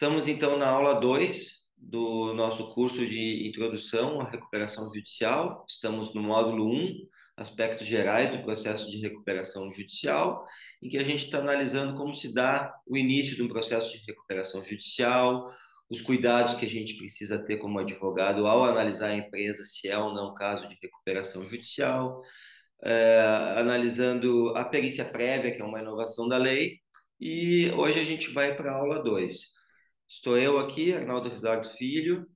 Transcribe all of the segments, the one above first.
Estamos então na aula 2 do nosso curso de Introdução à Recuperação Judicial. Estamos no módulo um, aspectos gerais do processo de recuperação judicial, em que a gente está analisando como se dá o início de um processo de recuperação judicial, os cuidados que a gente precisa ter como advogado ao analisar a empresa se é ou não caso de recuperação judicial, analisando a perícia prévia, que é uma inovação da lei, e hoje a gente vai para a aula 2. Estou eu aqui, Arnaldo Rizzardo Filho,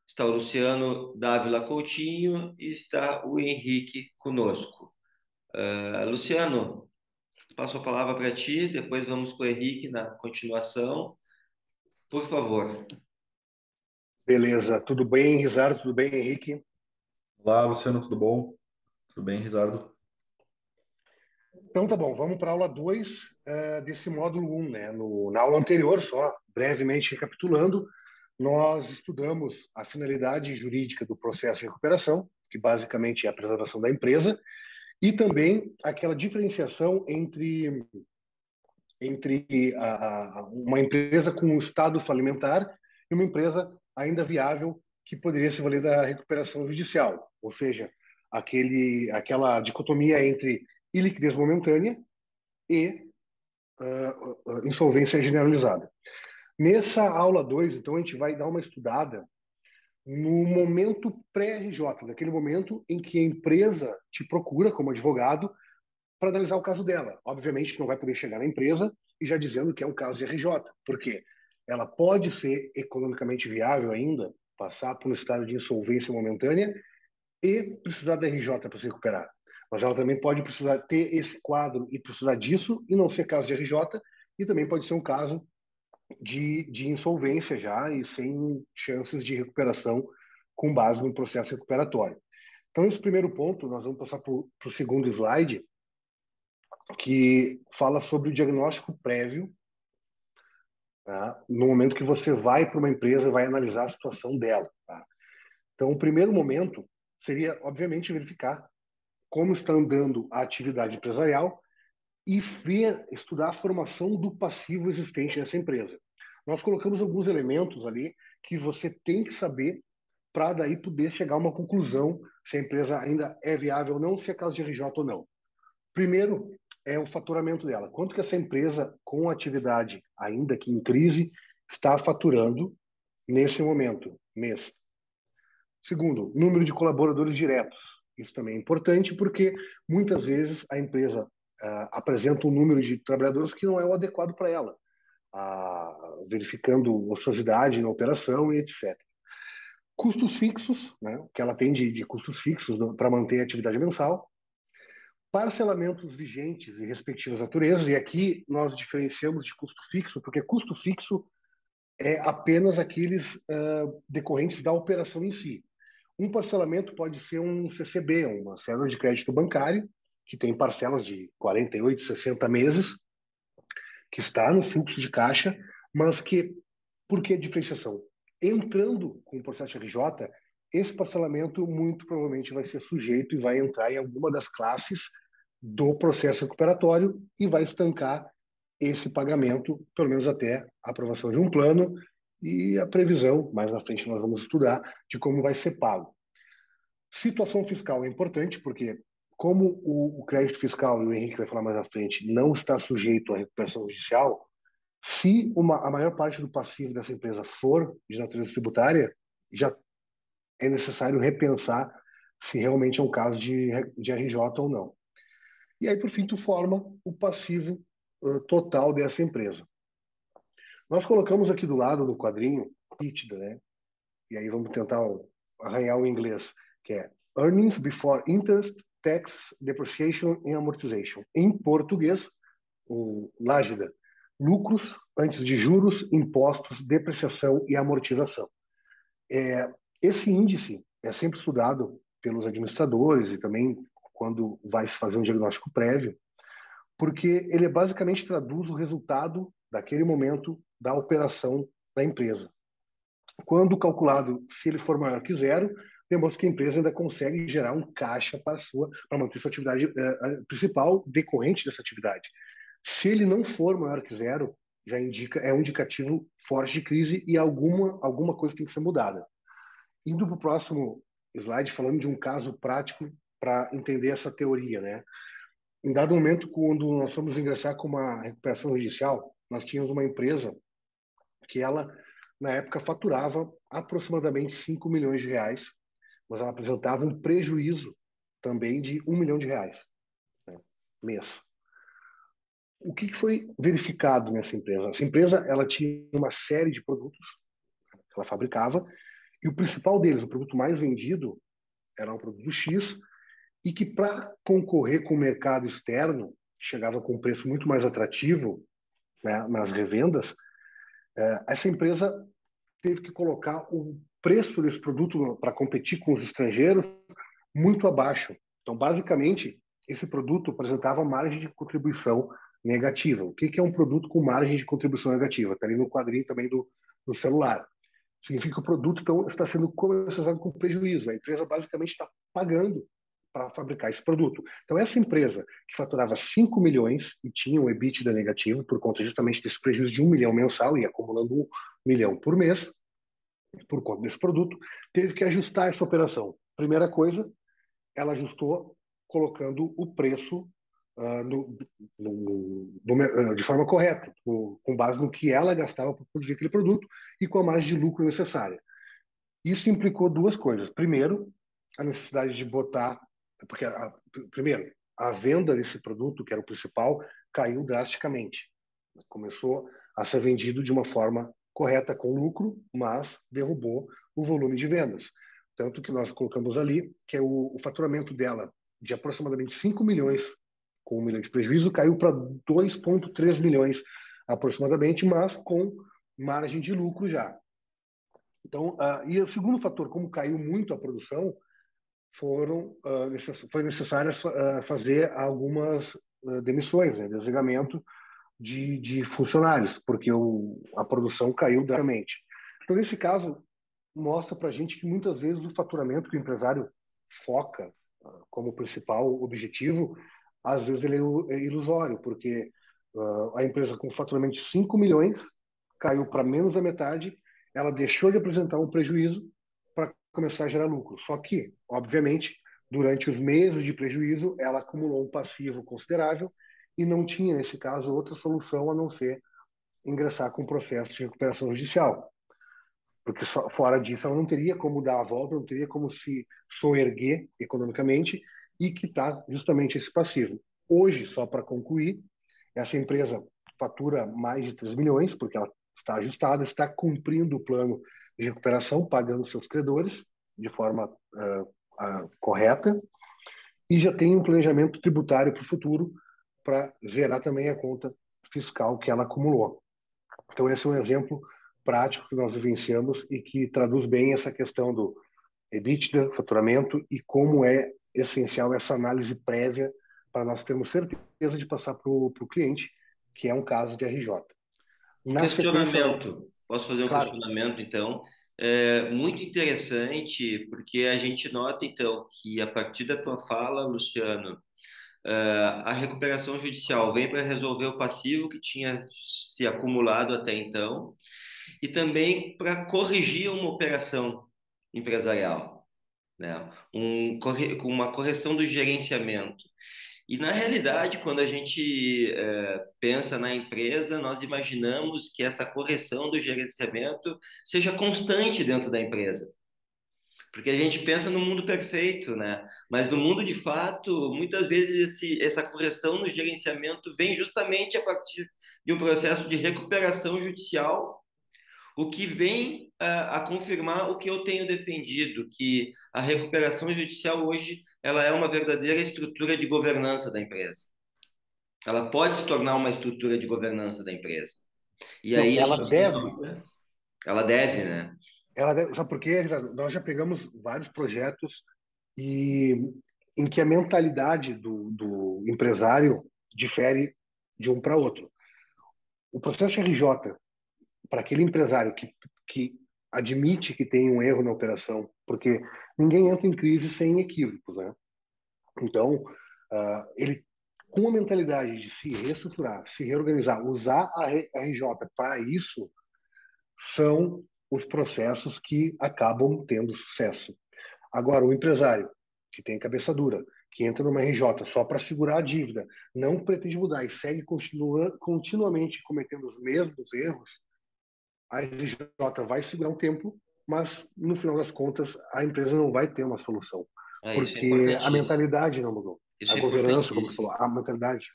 está o Luciano Dávila Coutinho e está o Henrique conosco. Luciano, passo a palavra para ti, depois vamos com o Henrique na continuação. Por favor. Beleza, tudo bem, Rizardo? Tudo bem, Henrique? Olá, Luciano, tudo bom? Tudo bem, Risado? Então tá bom, vamos para a aula 2 desse módulo um, né? Na aula anterior, só brevemente recapitulando, nós estudamos a finalidade jurídica do processo de recuperação, que basicamente é a preservação da empresa, e também aquela diferenciação entre uma empresa com um estado falimentar e uma empresa ainda viável que poderia se valer da recuperação judicial, ou seja, aquela dicotomia entre iliquidez momentânea e insolvência generalizada. Nessa aula 2, então, a gente vai dar uma estudada no momento pré-RJ, naquele momento em que a empresa te procura como advogado para analisar o caso dela. Obviamente, não vai poder chegar na empresa e já dizendo que é um caso de RJ. Por quê? Ela pode ser economicamente viável ainda, passar por um estado de insolvência momentânea e precisar da RJ para se recuperar. Mas ela também pode precisar ter esse quadro e precisar disso e não ser caso de RJ, e também pode ser um caso de insolvência já e sem chances de recuperação com base no processo recuperatório. Então, esse primeiro ponto, nós vamos passar para o segundo slide, que fala sobre o diagnóstico prévio, tá? No momento que você vai para uma empresa e vai analisar a situação dela. Tá? Então, o primeiro momento seria, obviamente, verificar como está andando a atividade empresarial e estudar a formação do passivo existente nessa empresa. Nós colocamos alguns elementos ali que você tem que saber para daí poder chegar a uma conclusão se a empresa ainda é viável ou não, se é caso de RJ ou não. Primeiro é o faturamento dela. Quanto que essa empresa, com atividade ainda que em crise, está faturando nesse momento, mês. Segundo, número de colaboradores diretos. Isso também é importante porque muitas vezes a empresa apresenta um número de trabalhadores que não é o adequado para ela, verificando ociosidade na operação e etc. Custos fixos, né, que ela tem de custos fixos para manter a atividade mensal. Parcelamentos vigentes e respectivas naturezas, e aqui nós diferenciamos de custo fixo, porque custo fixo é apenas aqueles decorrentes da operação em si. Um parcelamento pode ser um CCB, uma cédula de crédito bancário, que tem parcelas de 48, 60 meses, que está no fluxo de caixa, mas que, por que diferenciação? Entrando com o processo RJ, esse parcelamento muito provavelmente vai ser sujeito e vai entrar em alguma das classes do processo recuperatório e vai estancar esse pagamento, pelo menos até a aprovação de um plano e a previsão, mais na frente nós vamos estudar, de como vai ser pago. Situação fiscal é importante, porque como o crédito fiscal, e o Henrique vai falar mais à frente, não está sujeito à recuperação judicial, se a maior parte do passivo dessa empresa for de natureza tributária, já é necessário repensar se realmente é um caso de RJ ou não. E aí, por fim, tu forma o passivo total dessa empresa. Nós colocamos aqui do lado no quadrinho, nítida, né? E aí vamos tentar arranhar o inglês, que é Earnings Before Interest, Tax, Depreciation and Amortization. Em português, o Lágida, lucros antes de juros, impostos, depreciação e amortização. Esse índice é sempre estudado pelos administradores e também quando vai se fazer um diagnóstico prévio, porque ele basicamente traduz o resultado daquele momento da operação da empresa. Quando calculado, se ele for maior que zero, demonstra que a empresa ainda consegue gerar um caixa para manter sua atividade principal decorrente dessa atividade. Se ele não for maior que zero, é um indicativo forte de crise e alguma coisa tem que ser mudada. Indo para o próximo slide, falando de um caso prático para entender essa teoria, né? Em dado momento, quando nós fomos ingressar com uma recuperação judicial, nós tínhamos uma empresa que ela, na época, faturava aproximadamente 5 milhões de reais, mas ela apresentava um prejuízo também de 1 milhão de reais, né, mês. O que foi verificado nessa empresa? Essa empresa ela tinha uma série de produtos que ela fabricava, e o principal deles, o produto mais vendido, era um produto X, e que para concorrer com o mercado externo, chegava com um preço muito mais atrativo, né, nas revendas, essa empresa teve que colocar o preço desse produto para competir com os estrangeiros muito abaixo. Então, basicamente, esse produto apresentava margem de contribuição negativa. O que é um produto com margem de contribuição negativa? Está ali no quadrinho também do celular. Significa que o produto então, está sendo comercializado com prejuízo. A empresa basicamente está pagando para fabricar esse produto. Então, essa empresa que faturava 5 milhões e tinha um EBITDA negativo por conta justamente desse prejuízo de 1 milhão mensal e acumulando 1 milhão por mês, por conta desse produto, teve que ajustar essa operação. Primeira coisa, ela ajustou colocando o preço de forma correta, com base no que ela gastava para produzir aquele produto e com a margem de lucro necessária. Isso implicou duas coisas. Primeiro, a necessidade de botar, porque primeiro, a venda desse produto, que era o principal, caiu drasticamente. Começou a ser vendido de uma forma correta, com lucro, mas derrubou o volume de vendas. Tanto que nós colocamos ali que o faturamento dela, de aproximadamente 5 milhões, com 1 milhão de prejuízo, caiu para 2,3 milhões aproximadamente, mas com margem de lucro já. Então, e o segundo fator, como caiu muito a produção, foi necessário fazer algumas demissões, né, desligamento de funcionários, porque a produção caiu drasticamente. Então, nesse caso, mostra para a gente que muitas vezes o faturamento que o empresário foca como principal objetivo, às vezes ele é ilusório, porque a empresa com faturamento de 5 milhões caiu para menos da metade, ela deixou de apresentar um prejuízo para começar a gerar lucro. Só que, obviamente, durante os meses de prejuízo, ela acumulou um passivo considerável e não tinha, nesse caso, outra solução a não ser ingressar com o processo de recuperação judicial. Porque fora disso ela não teria como dar a volta, não teria como se soerguer economicamente e quitar justamente esse passivo. Hoje, só para concluir, essa empresa fatura mais de 3 milhões, porque ela está ajustada, está cumprindo o plano de recuperação, pagando seus credores de forma correta, e já tem um planejamento tributário para o futuro para zerar também a conta fiscal que ela acumulou. Então, esse é um exemplo prático que nós vivenciamos e que traduz bem essa questão do EBITDA, faturamento, e como é essencial essa análise prévia para nós termos certeza de passar para o cliente, que é um caso de RJ. Um Na sequência, questionamento, posso fazer um claro, questionamento, então? É muito interessante, porque a gente nota, então, que a partir da tua fala, Luciano, a recuperação judicial vem para resolver o passivo que tinha se acumulado até então e também para corrigir uma operação empresarial, né? Com uma correção do gerenciamento. E na realidade, quando a gente pensa na empresa, nós imaginamos que essa correção do gerenciamento seja constante dentro da empresa. Porque a gente pensa no mundo perfeito, né? Mas no mundo de fato, muitas vezes essa correção no gerenciamento vem justamente a partir de um processo de recuperação judicial, o que vem a confirmar o que eu tenho defendido, que a recuperação judicial hoje ela é uma verdadeira estrutura de governança da empresa. Ela pode se tornar uma estrutura de governança da empresa. E não, aí a ela nossa deve, nota, ela deve, né? sabe por quê? Nós já pegamos vários projetos e em que a mentalidade do empresário difere de um para outro. O processo RJ, para aquele empresário que admite que tem um erro na operação, porque ninguém entra em crise sem equívocos, né? Então, ele com a mentalidade de se reestruturar, se reorganizar, usar a RJ para isso, são os processos que acabam tendo sucesso. Agora, o empresário que tem cabeça dura, que entra numa RJ só para segurar a dívida, não pretende mudar e segue continuamente cometendo os mesmos erros, a RJ vai segurar um tempo, mas no final das contas a empresa não vai ter uma solução, Isso é porque a importantíssimo. mentalidade não mudou. Isso A é governança, como você importantíssimo. falou,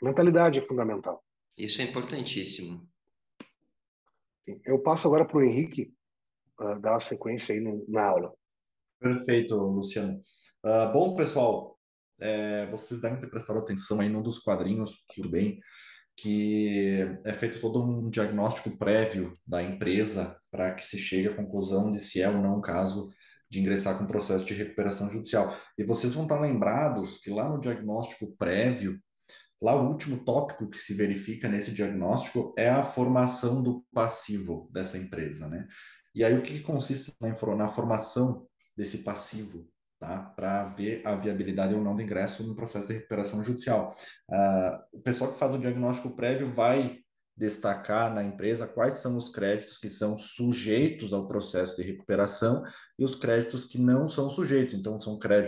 a mentalidade é fundamental. Isso é importantíssimo. Eu passo agora para o Henrique dar a sequência aí na aula. Perfeito, Luciano. Bom, pessoal, vocês devem ter prestado atenção aí num dos quadrinhos, tudo bem, que é feito todo um diagnóstico prévio da empresa para que se chegue à conclusão de se é ou não o caso de ingressar com processo de recuperação judicial. E vocês vão estar lembrados que lá no diagnóstico prévio, lá o último tópico que se verifica nesse diagnóstico é a formação do passivo dessa empresa, né? E aí o que consiste na formação desse passivo, tá? Para ver a viabilidade ou não do ingresso no processo de recuperação judicial. O pessoal que faz o diagnóstico prévio vai destacar na empresa quais são os créditos que são sujeitos ao processo de recuperação e os créditos que não são sujeitos. Então,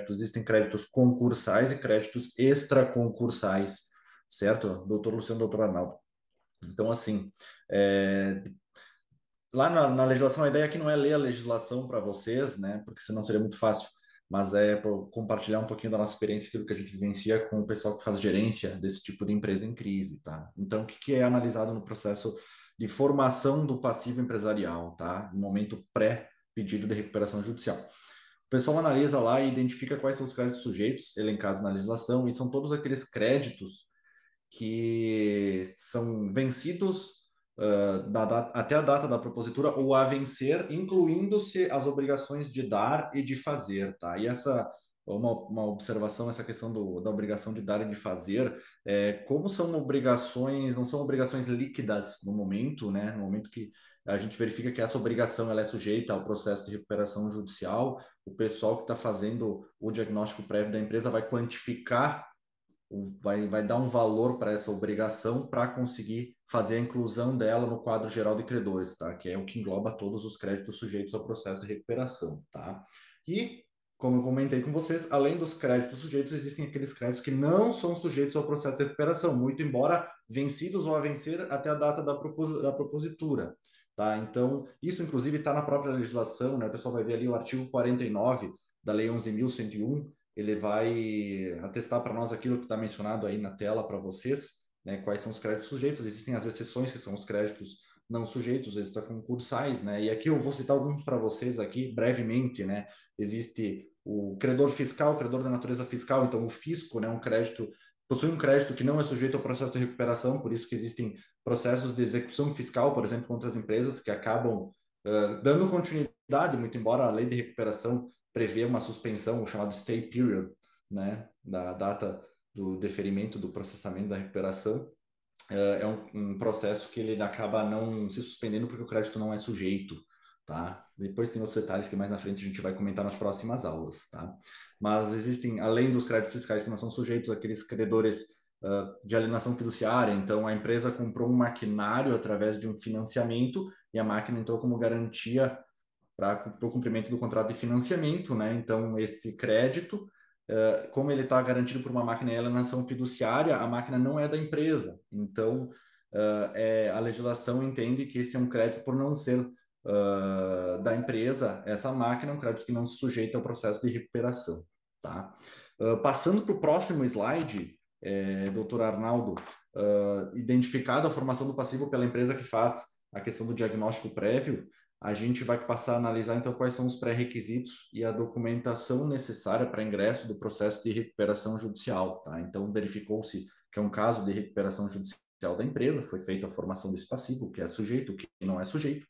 existem créditos concursais e créditos extraconcursais, certo? Doutor Luciano, doutor Arnaldo. Então, assim, lá na legislação, a ideia aqui não é ler a legislação para vocês, né? Porque senão seria muito fácil, mas é para compartilhar um pouquinho da nossa experiência, aquilo que a gente vivencia com o pessoal que faz gerência desse tipo de empresa em crise, tá? Então, o que é analisado no processo de formação do passivo empresarial, tá? No momento pré-pedido de recuperação judicial. O pessoal analisa lá e identifica quais são os créditos sujeitos elencados na legislação, e são todos aqueles créditos que são vencidos até a data da propositura ou a vencer, incluindo-se as obrigações de dar e de fazer, tá? E essa uma observação, essa questão da obrigação de dar e de fazer, como são obrigações, não são obrigações líquidas no momento, né? No momento que a gente verifica que essa obrigação ela é sujeita ao processo de recuperação judicial, o pessoal que está fazendo o diagnóstico prévio da empresa vai quantificar, vai dar um valor para essa obrigação para conseguir fazer a inclusão dela no quadro geral de credores, tá? Que é o que engloba todos os créditos sujeitos ao processo de recuperação, tá? E, como eu comentei com vocês, além dos créditos sujeitos, existem aqueles créditos que não são sujeitos ao processo de recuperação, muito embora vencidos ou a vencer até a data da propositura, tá? Então, isso inclusive está na própria legislação, né? O pessoal vai ver ali o artigo 49 da Lei 11.101, ele vai atestar para nós aquilo que está mencionado aí na tela para vocês, né, quais são os créditos sujeitos. Existem as exceções, que são os créditos não sujeitos, extraconcursais, né? E aqui eu vou citar alguns para vocês aqui brevemente, né? Existe o credor fiscal, o credor da natureza fiscal, então o fisco, né, possui um crédito que não é sujeito ao processo de recuperação, por isso que existem processos de execução fiscal, por exemplo, contra as empresas que acabam dando continuidade, muito embora a lei de recuperação prevê uma suspensão, o chamado stay period, né, da data do deferimento do processamento da recuperação. É um processo que ele acaba não se suspendendo porque o crédito não é sujeito, tá? Depois tem outros detalhes que mais na frente a gente vai comentar nas próximas aulas, tá? Mas existem, além dos créditos fiscais que não são sujeitos, aqueles credores de alienação fiduciária. Então, a empresa comprou um maquinário através de um financiamento e a máquina entrou como garantia para o cumprimento do contrato de financiamento, né? Então, esse crédito, como ele está garantido por uma máquina de alienação fiduciária, a máquina não é da empresa. Então, a legislação entende que esse é um crédito por não ser da empresa, essa máquina é um crédito que não se sujeita ao processo de recuperação, tá? Passando para o próximo slide, doutor Arnaldo, identificada a formação do passivo pela empresa que faz a questão do diagnóstico prévio, a gente vai passar a analisar então quais são os pré-requisitos e a documentação necessária para ingresso do processo de recuperação judicial, tá? Então, verificou-se que é um caso de recuperação judicial da empresa, foi feita a formação desse passivo, o que é sujeito, o que não é sujeito,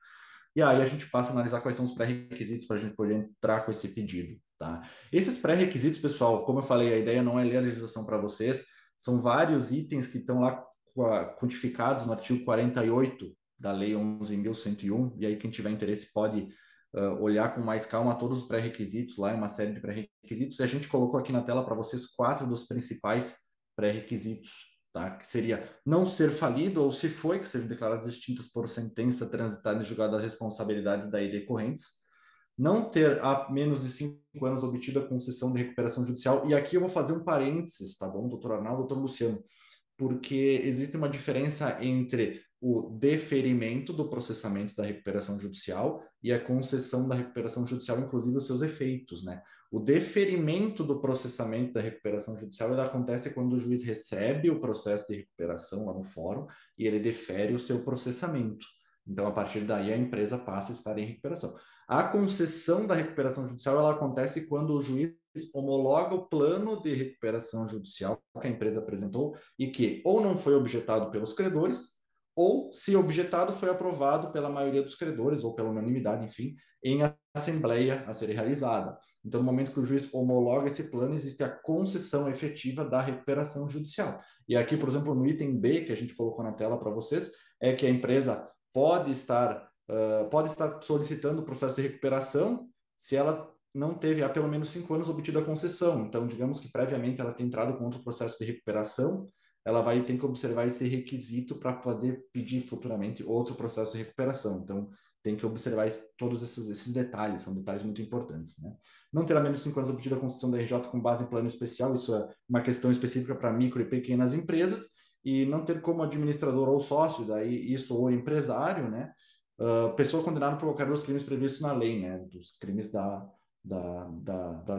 e aí a gente passa a analisar quais são os pré-requisitos para a gente poder entrar com esse pedido, tá? Esses pré-requisitos, pessoal, como eu falei, a ideia não é ler a legislação para vocês, são vários itens que estão lá codificados no artigo 48 da Lei 11.101, e aí quem tiver interesse pode olhar com mais calma todos os pré-requisitos lá, uma série de pré-requisitos, e a gente colocou aqui na tela para vocês 4 dos principais pré-requisitos, tá? Que seria não ser falido, ou se foi, que sejam declarados extintos por sentença transitada e julgada as responsabilidades daí decorrentes, não ter há menos de 5 anos obtido a concessão de recuperação judicial, e aqui eu vou fazer um parênteses, tá bom, doutor Arnaldo, doutor Luciano, porque existe uma diferença entre o deferimento do processamento da recuperação judicial e a concessão da recuperação judicial, inclusive os seus efeitos, né? O deferimento do processamento da recuperação judicial ele acontece quando o juiz recebe o processo de recuperação lá no fórum e ele defere o seu processamento. Então, a partir daí, a empresa passa a estar em recuperação. A concessão da recuperação judicial ela acontece quando o juiz homologa o plano de recuperação judicial que a empresa apresentou e que ou não foi objetado pelos credores, ou, se objetado, foi aprovado pela maioria dos credores, ou pela unanimidade, enfim, em assembleia a ser realizada. Então, no momento que o juiz homologa esse plano, existe a concessão efetiva da recuperação judicial. E aqui, por exemplo, no item B, que a gente colocou na tela para vocês, é que a empresa pode estar solicitando o processo de recuperação se ela não teve há pelo menos 5 anos obtido a concessão. Então, digamos que previamente ela tem entrado com outro processo de recuperação, ela vai ter que observar esse requisito para pedir futuramente outro processo de recuperação. Então, tem que observar todos esses detalhes, são detalhes muito importantes, né? Não terá menos de 5 anos obtido a concessão da RJ com base em plano especial, isso é uma questão específica para micro e pequenas empresas, e não ter como administrador ou sócio, daí isso ou empresário, né? Pessoa condenada por qualquer dos crimes previstos na lei, né? Dos crimes da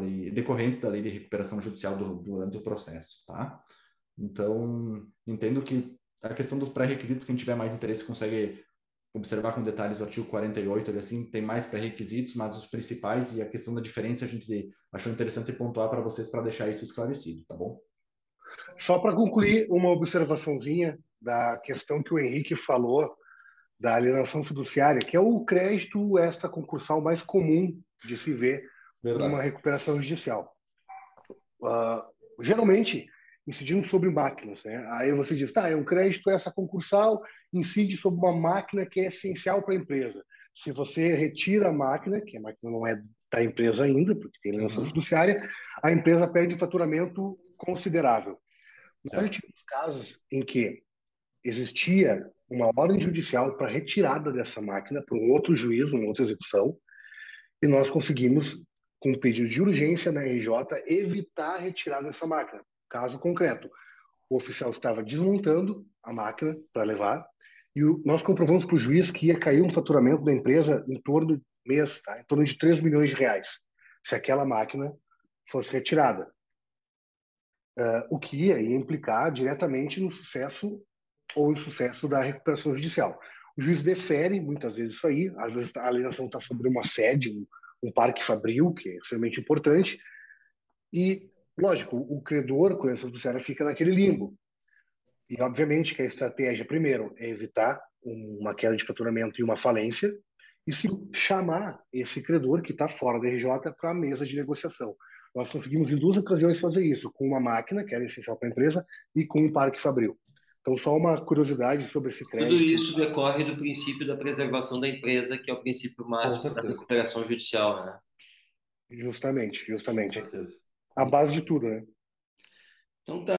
lei, decorrentes da lei de recuperação judicial durante o processo, tá? Então, entendo que a questão dos pré-requisitos, quem tiver mais interesse consegue observar com detalhes o artigo 48, ele assim, tem mais pré-requisitos, mas os principais e a questão da diferença a gente achou interessante pontuar para vocês para deixar isso esclarecido, tá bom? Só para concluir, uma observaçãozinha da questão que o Henrique falou da alienação fiduciária, que é o crédito extraconcursal mais comum de se ver numa Verdade. recuperação judicial. Geralmente, incidindo sobre máquinas, né? Aí você diz, tá, é um crédito extraconcursal, incide sobre uma máquina que é essencial para a empresa. Se você retira a máquina, que a máquina não é da empresa ainda, porque tem alienação fiduciária, a empresa perde faturamento considerável. Nós já tivemos casos em que existia uma ordem judicial para retirada dessa máquina para um outro juiz, uma outra execução, e nós conseguimos, com um pedido de urgência na RJ, evitar a retirada dessa máquina. Caso concreto, o oficial estava desmontando a máquina para levar, e nós comprovamos para o juiz que ia cair um faturamento da empresa em torno de mês, tá? Em torno de 3 milhões de reais, se aquela máquina fosse retirada. O que ia implicar diretamente no sucesso ou insucesso da recuperação judicial. O juiz defere muitas vezes isso aí, às vezes a alienação está sobre uma sede, um parque fabril, que é extremamente importante, e, lógico, o credor com essa fiduciária fica naquele limbo. E, obviamente, que a estratégia, primeiro, é evitar uma queda de faturamento e uma falência, e segundo, chamar esse credor que está fora da RJ para a mesa de negociação. Nós conseguimos, em 2 ocasiões, fazer isso, com uma máquina, que era essencial para a empresa, e com um parque fabril. Então, só uma curiosidade sobre esse Tudo crédito. isso decorre do princípio da preservação da empresa, que é o princípio Com máximo da certeza. recuperação judicial, né? Justamente, Com justamente. certeza. A base de tudo, né? Então tá.